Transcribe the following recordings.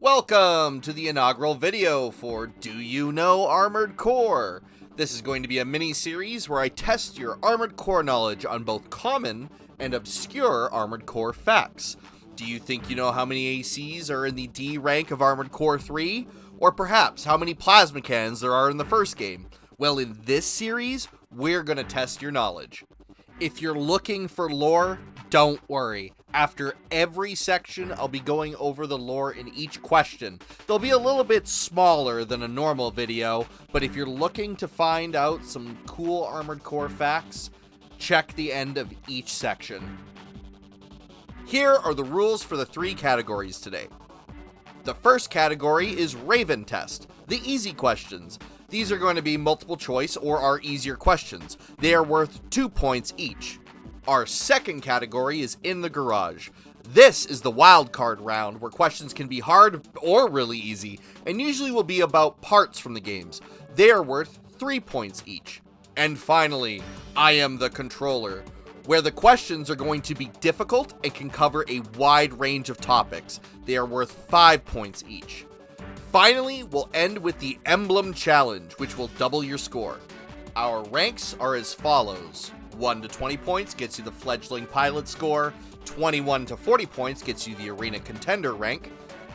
Welcome to the inaugural video for Do You Know Armored Core? This is going to be a mini-series where I test your Armored Core knowledge on both common and obscure Armored Core facts. Do you think you know how many ACs are in the D rank of Armored Core 3? Or perhaps how many plasma cannons there are in the first game? Well, in this series, we're going to test your knowledge. If you're looking for lore, don't worry. After every section, I'll be going over the lore in each question. They'll be a little bit smaller than a normal video, but if you're looking to find out some cool Armored Core facts, check the end of each section. Here are the rules for the 3 categories today. The first category is Raven Test, the easy questions. These are going to be multiple choice or are easier questions. They are worth 2 points each. Our second category is In the Garage. This is the wild card round where questions can be hard or really easy and usually will be about parts from the games. They are worth 3 points each. And finally, I Am the Controller, where the questions are going to be difficult and can cover a wide range of topics. They are worth 5 points each. Finally, we'll end with the Emblem Challenge, which will double your score. Our ranks are as follows. 1 to 20 points gets you the Fledgling Pilot score, 21 to 40 points gets you the Arena Contender rank,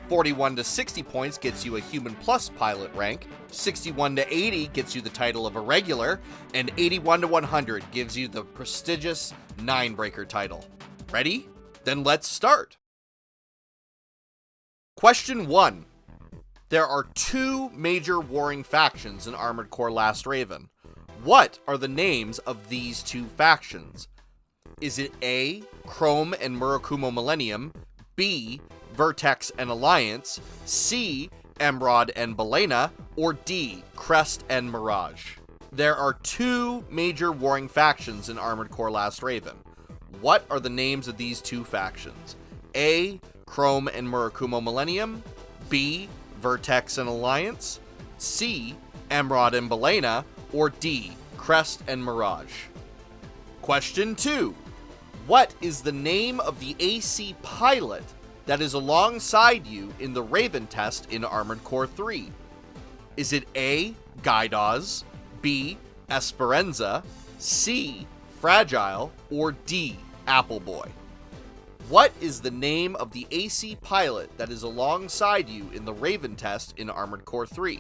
41 to 60 points gets you a Human Plus Pilot rank, 61 to 80 gets you the title of a Regular, and 81 to 100 gives you the prestigious 9-Breaker title. Ready? Then let's start! Question 1. There are 2 major warring factions in Armored Core Last Raven. What are the names of these 2 factions? Is it A, Chrome and Murakumo Millennium, B, Vertex and Alliance, C, Emerald and Belena, or D, Crest and Mirage? There are 2 major warring factions in Armored Core Last Raven. What are the names of these 2 factions? A, Chrome and Murakumo Millennium, B, Vertex and Alliance, C, Emerald and Belena, or D, Crest and Mirage? Question 2. What is the name of the AC pilot that is alongside you in the Raven test in Armored Core 3? Is it A, Guidoz, B, Esperanza, C, Fragile, or D, Appleboy? What is the name of the AC pilot that is alongside you in the Raven test in Armored Core 3?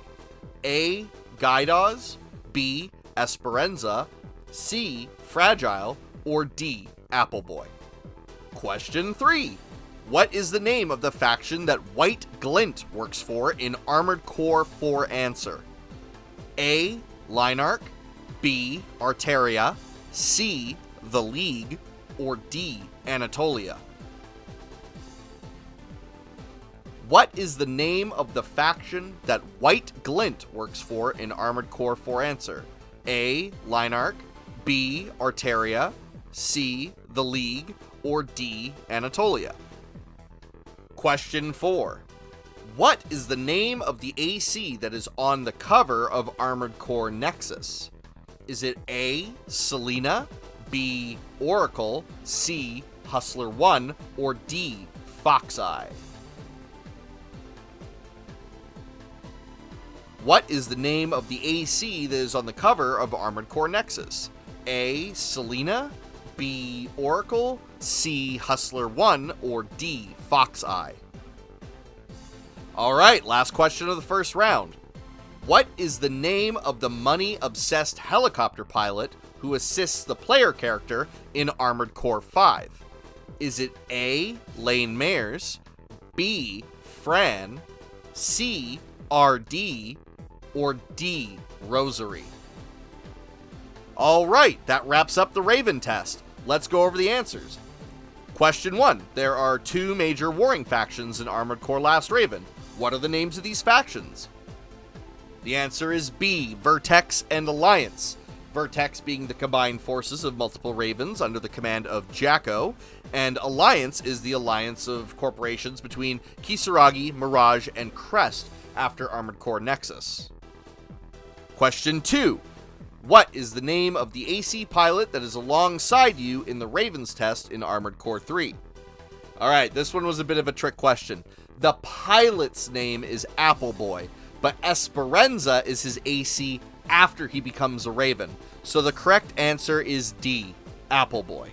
A, Guidoz, B, Esperanza, C, Fragile, or D, Appleboy? Question 3. What is the name of the faction that White Glint works for in Armored Core 4 Answer? A, Linarch, B, Arteria, C, The League, or D, Anatolia? What is the name of the faction that White Glint works for in Armored Core 4 Answer? A, Linarch, B, Arteria, C, The League, or D, Anatolia? Question 4. What is the name of the AC that is on the cover of Armored Core Nexus? Is it A, Selena, B, Oracle, C, Hustler 1, or D, Foxeye? What is the name of the AC that is on the cover of Armored Core Nexus? A, Selena, B, Oracle, C, Hustler 1, or D, Foxeye? Alright, last question of the first round. What is the name of the money-obsessed helicopter pilot who assists the player character in Armored Core 5? Is it A, Lane Mayers, B, Fran, C, RD, or D, Rosary? Alright, that wraps up the Raven test. Let's go over the answers. Question 1. There are 2 major warring factions in Armored Core Last Raven. What are the names of these factions? The answer is B, Vertex and Alliance. Vertex being the combined forces of multiple Ravens under the command of Jacko, and Alliance is the alliance of corporations between Kisaragi, Mirage, and Crest after Armored Core Nexus. Question 2. What is the name of the AC pilot that is alongside you in the Ravens test in Armored Core 3? Alright, this one was a bit of a trick question. The pilot's name is Appleboy, but Esperanza is his AC after he becomes a Raven. So the correct answer is D, Appleboy.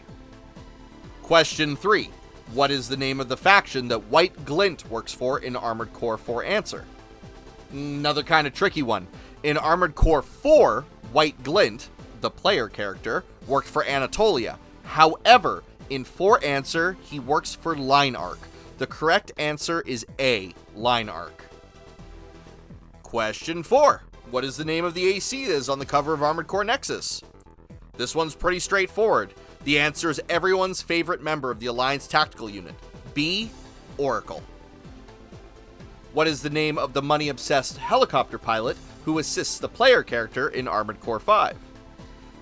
Question 3. What is the name of the faction that White Glint works for in Armored Core 4 answer? Another kind of tricky one. In Armored Core 4, White Glint, the player character, worked for Anatolia. However, in 4 answer, he works for Line Arc. The correct answer is A, Line Arc. Question 4. What is the name of the AC that is on the cover of Armored Core Nexus? This one's pretty straightforward. The answer is everyone's favorite member of the Alliance Tactical Unit. B, Oracle. What is the name of the money-obsessed helicopter pilot who assists the player character in Armored Core 5?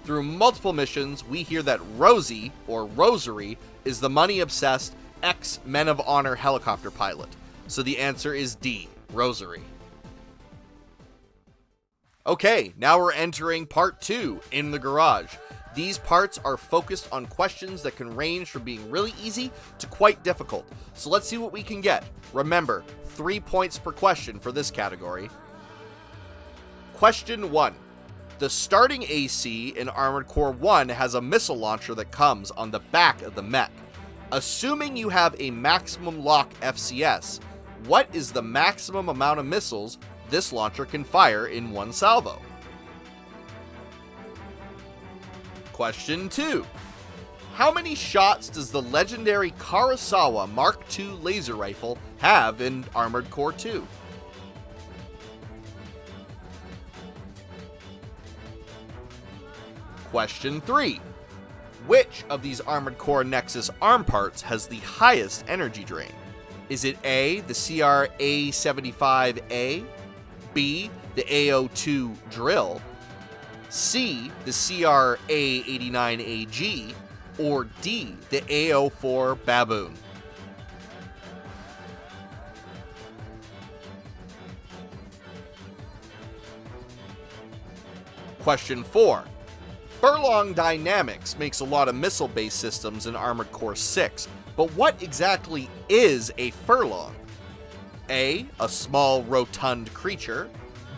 Through multiple missions, we hear that Rosie, or Rosary, is the money-obsessed ex-Men of Honor helicopter pilot. So the answer is D, Rosary. Okay, now we're entering part 2, In the Garage. These parts are focused on questions that can range from being really easy to quite difficult. So let's see what we can get. Remember, 3 points per question for this category. Question 1. The starting AC in Armored Core 1 has a missile launcher that comes on the back of the mech. Assuming you have a maximum lock FCS, what is the maximum amount of missiles this launcher can fire in one salvo? Question 2. How many shots does the legendary Kurosawa Mark II laser rifle have in Armored Core 2? Question 3. Which of these Armored Core Nexus arm parts has the highest energy drain? Is it A, the CR-A75A, B, the AO2 drill, C, the CR-A89AG, or D, the AO4 baboon? Question 4. Furlong Dynamics makes a lot of missile-based systems in Armored Core 6, but what exactly is a furlong? A small rotund creature,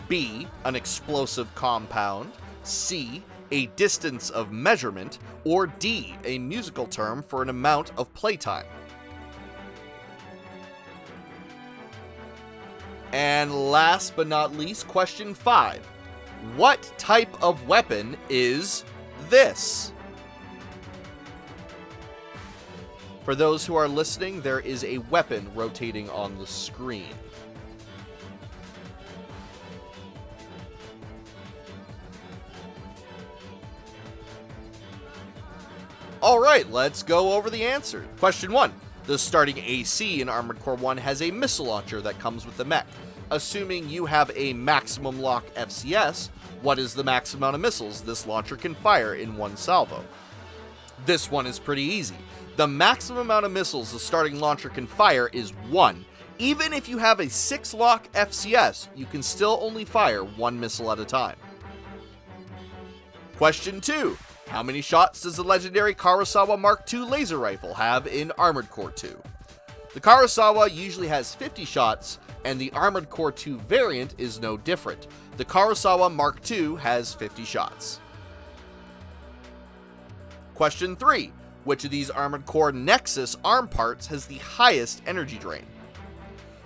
B, an explosive compound, C, a distance of measurement, or D, a musical term for an amount of playtime. And last but not least, question 5. What type of weapon is this? For those who are listening, there is a weapon rotating on the screen. Alright, let's go over the answer. Question 1. The starting AC in Armored Core 1 has a missile launcher that comes with the mech. Assuming you have a maximum lock FCS, what is the maximum amount of missiles this launcher can fire in one salvo? This one is pretty easy. The maximum amount of missiles the starting launcher can fire is 1. Even if you have a 6 lock FCS, you can still only fire 1 missile at a time. Question 2. How many shots does the legendary Kurosawa Mark II laser rifle have in Armored Core 2? The Kurosawa usually has 50 shots, and the Armored Core 2 variant is no different. The Kurosawa Mark II has 50 shots. Question 3. Which of these Armored Core Nexus arm parts has the highest energy drain?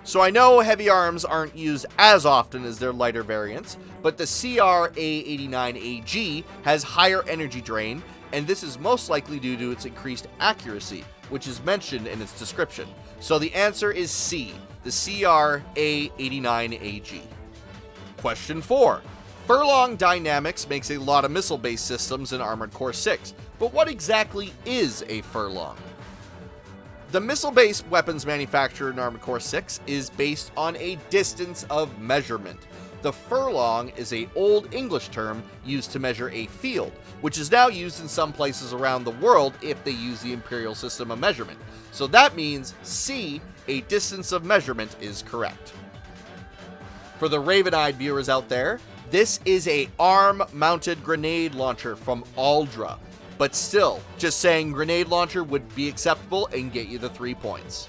So I know heavy arms aren't used as often as their lighter variants, but the CR-A89AG has higher energy drain, and this is most likely due to its increased accuracy, which is mentioned in its description. So the answer is C, the CR-A89AG. Question 4. Furlong Dynamics makes a lot of missile-based systems in Armored Core 6, but what exactly is a furlong? The missile-based weapons manufacturer in Armored Core 6 is based on a distance of measurement. The furlong is an Old English term used to measure a field, which is now used in some places around the world if they use the imperial system of measurement. So that means C, a distance of measurement, is correct. For the raven-eyed viewers out there, this is a arm-mounted grenade launcher from Aldra. But still, just saying grenade launcher would be acceptable and get you the 3 points.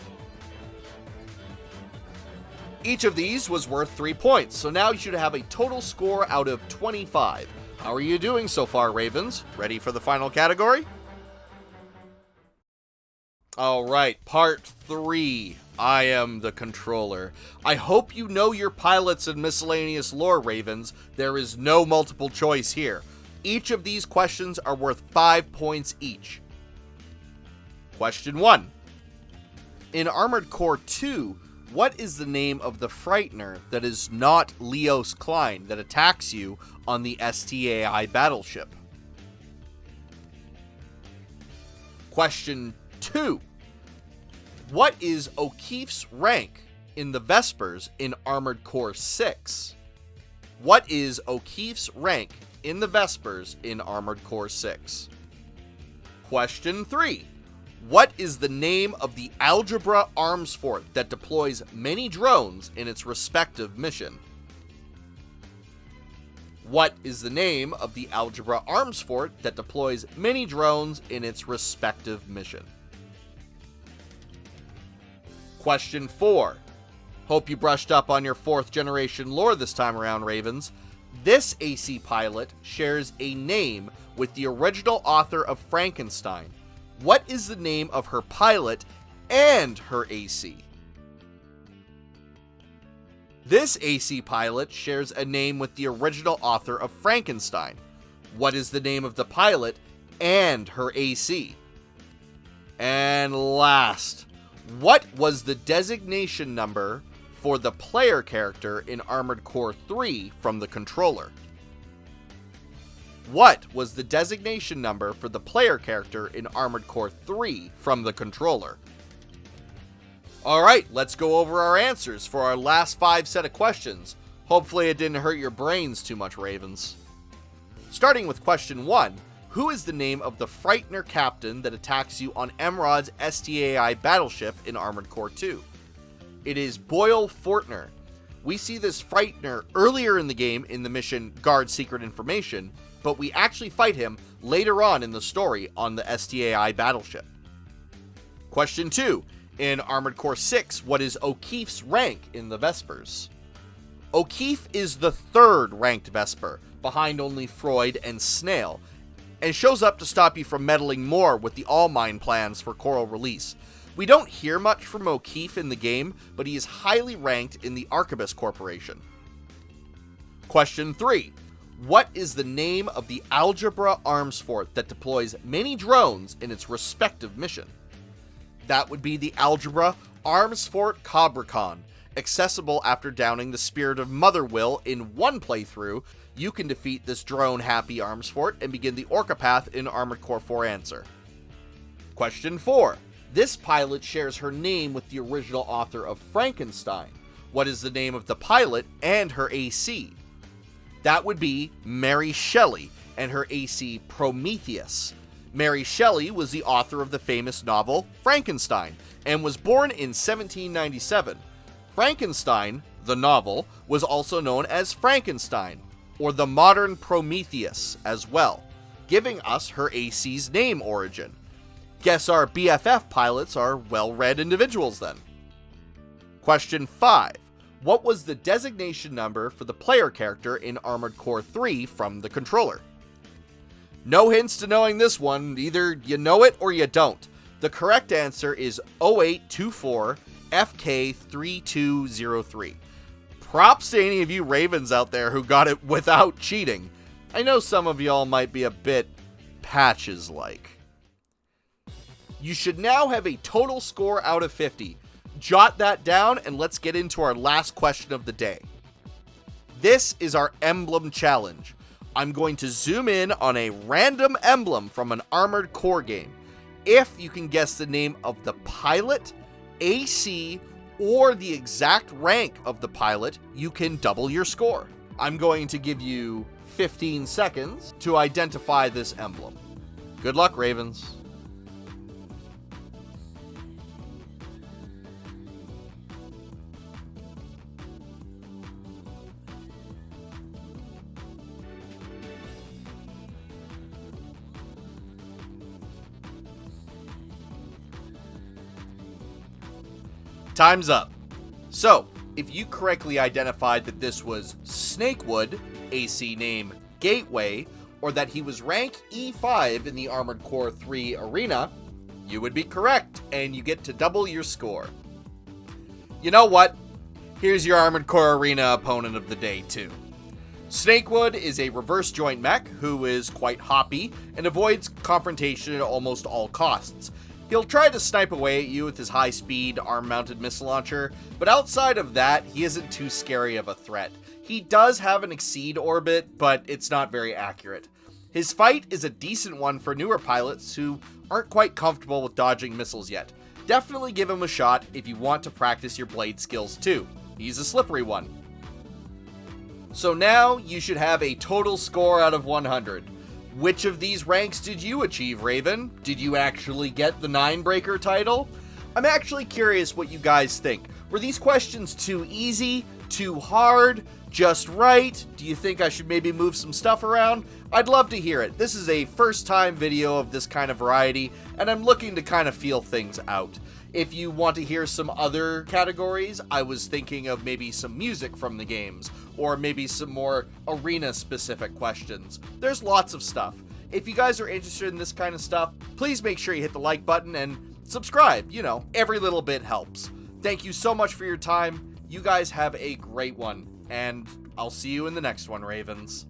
Each of these was worth 3 points, so now you should have a total score out of 25. How are you doing so far, Ravens? Ready for the final category? Alright, part 3. I am the controller. I hope you know your pilots and miscellaneous lore, Ravens. There is no multiple choice here. Each of these questions are worth 5 points each. Question 1. In Armored Core 2, what is the name of the Frightener that is not Leos Klein that attacks you on the STAI battleship? Question 2. What is O'Keefe's rank in the Vespers in Armored Core 6? What is O'Keefe's rank in the Vespers in Armored Core 6? Question 3. What is the name of the Algebra arms fort that deploys many drones in its respective mission? What is the name of the Algebra arms fort that deploys many drones in its respective mission? Question 4. Hope you brushed up on your 4th generation lore this time around, Ravens. This AC pilot shares a name with the original author of Frankenstein. What is the name of her pilot and her AC? This AC pilot shares a name with the original author of Frankenstein. What is the name of the pilot and her AC? And last, what was the designation number for the player character in Armored Core 3 from the controller? What was the designation number for the player character in Armored Core 3 from the controller? Alright, let's go over our answers for our last 5 set of questions. Hopefully it didn't hurt your brains too much, Ravens. Starting with question 1, who is the name of the Frightener captain that attacks you on Emrod's STAI battleship in Armored Core 2? It is Boyle Fortner. We see this Frightener earlier in the game in the mission Guard Secret Information, but we actually fight him later on in the story on the STAI battleship. Question 2. In Armored Core 6, what is O'Keefe's rank in the Vespers? O'Keefe is the 3rd ranked Vesper, behind only Freud and Snail, and shows up to stop you from meddling more with the All-Mine plans for Coral release. We don't hear much from O'Keefe in the game, but he is highly ranked in the Arquebus Corporation. Question 3. What is the name of the Algebra arms fort that deploys many drones in its respective mission? That would be the Algebra Arms Fort Cabricon. Accessible after downing the Spirit of Mother Will in one playthrough, you can defeat this drone-happy arms fort and begin the Orca path in Armored Core 4 answer. Question 4. This pilot shares her name with the original author of Frankenstein. What is the name of the pilot and her AC? That would be Mary Shelley, and her AC Prometheus. Mary Shelley was the author of the famous novel Frankenstein, and was born in 1797. Frankenstein, the novel, was also known as Frankenstein, or the modern Prometheus as well, giving us her AC's name origin. Guess our BFF pilots are well-read individuals then. Question 5. What was the designation number for the player character in Armored Core 3 from the controller? No hints to knowing this one, either you know it or you don't. The correct answer is 0824 FK3203. Props to any of you Ravens out there who got it without cheating. I know some of y'all might be a bit Patches-like. You should now have a total score out of 50. Jot that down and let's get into our last question of the day. This is our Emblem Challenge. I'm going to zoom in on a random emblem from an Armored Core game. If you can guess the name of the pilot, AC, or the exact rank of the pilot, you can double your score. I'm going to give you 15 seconds to identify this emblem. Good luck, Ravens. Time's up. So, If you correctly identified that this was Snakewood, AC name Gateway, or that he was rank E5 in the Armored Core 3 arena, you would be correct, and you get to double your score. You know what? Here's your Armored Core Arena opponent of the day, too. Snakewood is a reverse joint mech who is quite hoppy and avoids confrontation at almost all costs. He'll try to snipe away at you with his high-speed, arm-mounted missile launcher, but outside of that, he isn't too scary of a threat. He does have an exceed orbit, but it's not very accurate. His fight is a decent one for newer pilots who aren't quite comfortable with dodging missiles yet. Definitely give him a shot if you want to practice your blade skills too. He's a slippery one. So now you should have a total score out of 100. Which of these ranks did you achieve, Raven? Did you actually get the 9-breaker title? I'm actually curious what you guys think. Were these questions too easy? Too hard? Just right? Do you think I should maybe move some stuff around? I'd love to hear it. This is a first-time video of this kind of variety, and I'm looking to kind of feel things out. If you want to hear some other categories, I was thinking of maybe some music from the games, or maybe some more arena-specific questions. There's lots of stuff. If you guys are interested in this kind of stuff, please make sure you hit the like button and subscribe. You know, every little bit helps. Thank you so much for your time. You guys have a great one, and I'll see you in the next one, Ravens.